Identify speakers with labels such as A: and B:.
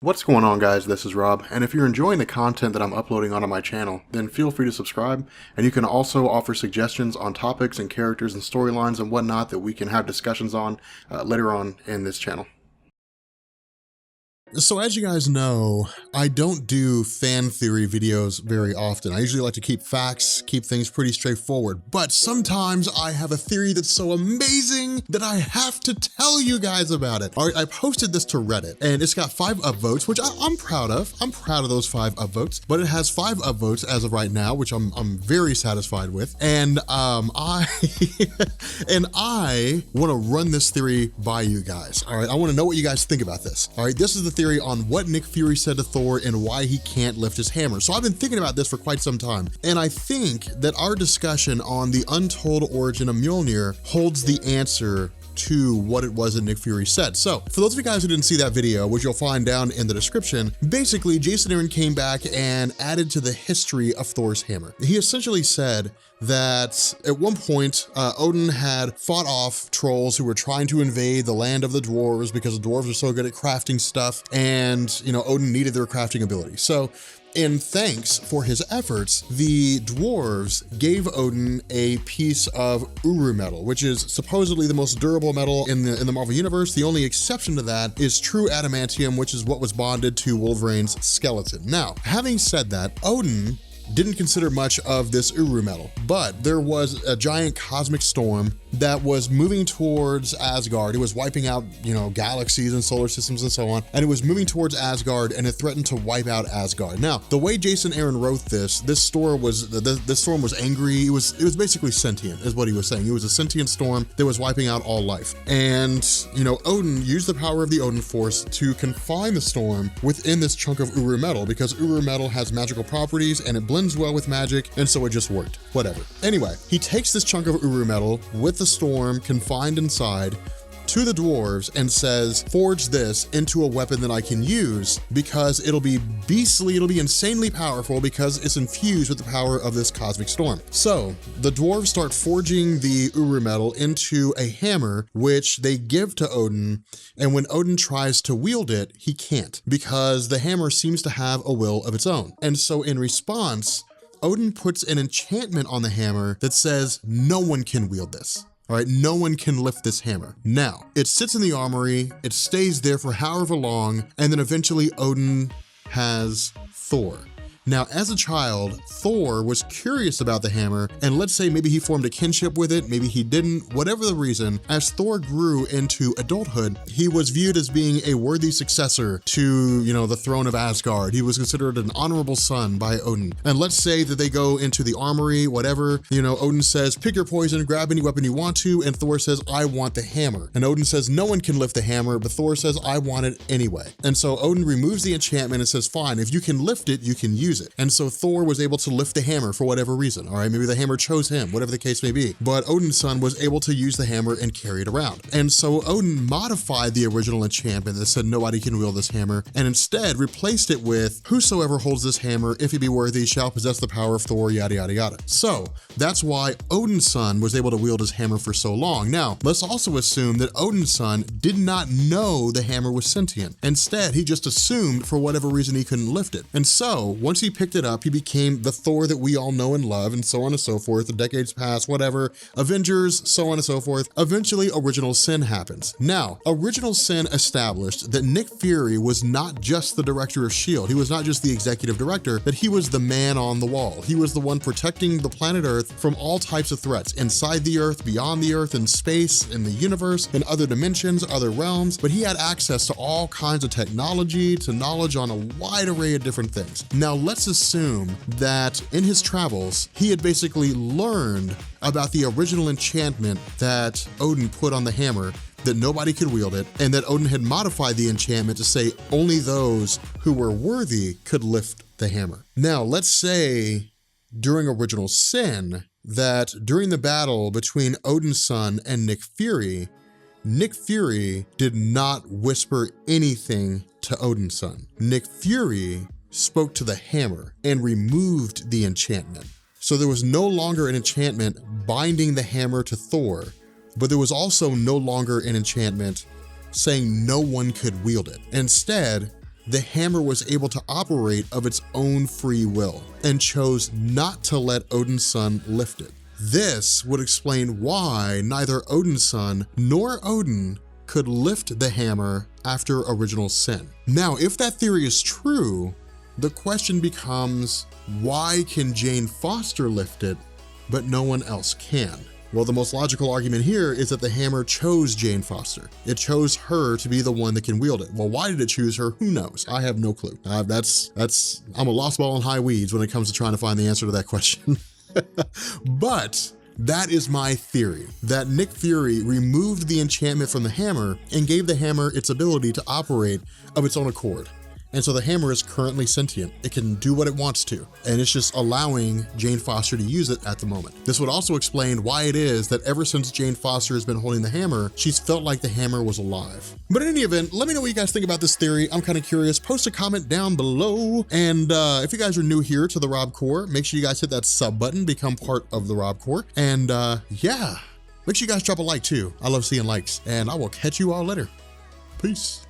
A: What's going on, guys? This is Rob, and if you're enjoying the content that I'm uploading onto my channel, then feel free to subscribe, and you can also offer suggestions on topics and characters and storylines and whatnot that we can have discussions on later on in this channel.
B: So as you guys know, I don't do fan theory videos very often. I usually like to keep facts, keep things pretty straightforward, but sometimes I have a theory that's so amazing that I have to tell you guys about it. All right, I posted this to Reddit and it's got 5 upvotes, which I'm proud of. I'm proud of those 5 upvotes, but it has 5 upvotes as of right now, which I'm very satisfied with. And I want to run this theory by you guys. All right, I want to know what you guys think about this. All right, this is the theory on what Nick Fury said to Thor and why he can't lift his hammer. So I've been thinking about this for quite some time, and I think that our discussion on the untold origin of Mjolnir holds the answer to what it was that Nick Fury said. So for those of you guys who didn't see that video, which you'll find down in the description, basically Jason Aaron came back and added to the history of Thor's hammer. He essentially said that at one point, Odin had fought off trolls who were trying to invade the land of the dwarves because the dwarves are so good at crafting stuff, and Odin needed their crafting ability. So in thanks for his efforts, the dwarves gave Odin a piece of Uru metal, which is supposedly the most durable metal in the Marvel Universe. The only exception to that is true adamantium, which is what was bonded to Wolverine's skeleton. Now, having said that, Odin didn't consider much of this Uru metal, but there was a giant cosmic storm that was moving towards Asgard. It was wiping out, galaxies and solar systems and so on, and it was moving towards Asgard, and it threatened to wipe out Asgard. Now, the way Jason Aaron wrote this storm was angry. It was basically sentient, is what he was saying. It was a sentient storm that was wiping out all life. And, Odin used the power of the Odin Force to confine the storm within this chunk of Uru metal, because Uru metal has magical properties and it blends well with magic, and so it just worked. Whatever. Anyway, he takes this chunk of Uru metal with the storm confined inside to the dwarves and says, forge this into a weapon that I can use, because it'll be beastly, it'll be insanely powerful because it's infused with the power of this cosmic storm. So the dwarves start forging the Uru metal into a hammer, which they give to Odin, and when Odin tries to wield it, he can't, because the hammer seems to have a will of its own. And so in response, Odin puts an enchantment on the hammer that says no one can wield this. All right, no one can lift this hammer. Now, it sits in the armory, it stays there for however long, and then eventually Odin has Thor. Now, as a child, Thor was curious about the hammer, and let's say maybe he formed a kinship with it, maybe he didn't, whatever the reason, as Thor grew into adulthood, he was viewed as being a worthy successor to, the throne of Asgard. He was considered an honorable son by Odin. And let's say that they go into the armory, whatever, Odin says, pick your poison, grab any weapon you want to, and Thor says, I want the hammer. And Odin says, no one can lift the hammer, but Thor says, I want it anyway. And so Odin removes the enchantment and says, fine, if you can lift it, you can use it. And so Thor was able to lift the hammer for whatever reason. All right, maybe the hammer chose him, whatever the case may be. But Odin's son was able to use the hammer and carry it around. And so Odin modified the original enchantment that said nobody can wield this hammer, and instead replaced it with whosoever holds this hammer, if he be worthy, shall possess the power of Thor, yada, yada, yada. So that's why Odin's son was able to wield his hammer for so long. Now, let's also assume that Odin's son did not know the hammer was sentient. Instead, he just assumed for whatever reason he couldn't lift it. And so once he picked it up, he became the Thor that we all know and love, and so on and so forth. The decades pass, whatever, Avengers, so on and so forth. Eventually, Original Sin happens. Now, Original Sin established that Nick Fury was not just the director of S.H.I.E.L.D. He was not just the executive director, that he was the man on the wall. He was the one protecting the planet Earth from all types of threats, inside the Earth, beyond the Earth, in space, in the universe, in other dimensions, other realms, but he had access to all kinds of technology, to knowledge on a wide array of different things. Now, let's assume that in his travels, he had basically learned about the original enchantment that Odin put on the hammer, that nobody could wield it, and that Odin had modified the enchantment to say only those who were worthy could lift the hammer. Now, let's say during Original Sin that during the battle between Odin's son and Nick Fury did not whisper anything to Odin's son. Nick Fury spoke to the hammer and removed the enchantment. So there was no longer an enchantment binding the hammer to Thor, but there was also no longer an enchantment saying no one could wield it. Instead, the hammer was able to operate of its own free will and chose not to let Odin's son lift it. This would explain why neither Odin's son nor Odin could lift the hammer after original sin. Now, if that theory is true, the question becomes, why can Jane Foster lift it, but no one else can? Well, the most logical argument here is that the hammer chose Jane Foster. It chose her to be the one that can wield it. Well, why did it choose her? Who knows? I have no clue. I'm a lost ball in high weeds when it comes to trying to find the answer to that question. But that is my theory, that Nick Fury removed the enchantment from the hammer and gave the hammer its ability to operate of its own accord. And so the hammer is currently sentient. It can do what it wants to, and it's just allowing Jane Foster to use it at the moment. This would also explain why it is that ever since Jane Foster has been holding the hammer, she's felt like the hammer was alive. But in any event, let me know what you guys think about this theory. I'm kind of curious. Post a comment down below. And if you guys are new here to the Rob Corps, make sure you guys hit that sub button, become part of the Rob Corps. And yeah, make sure you guys drop a like too. I love seeing likes, and I will catch you all later. Peace.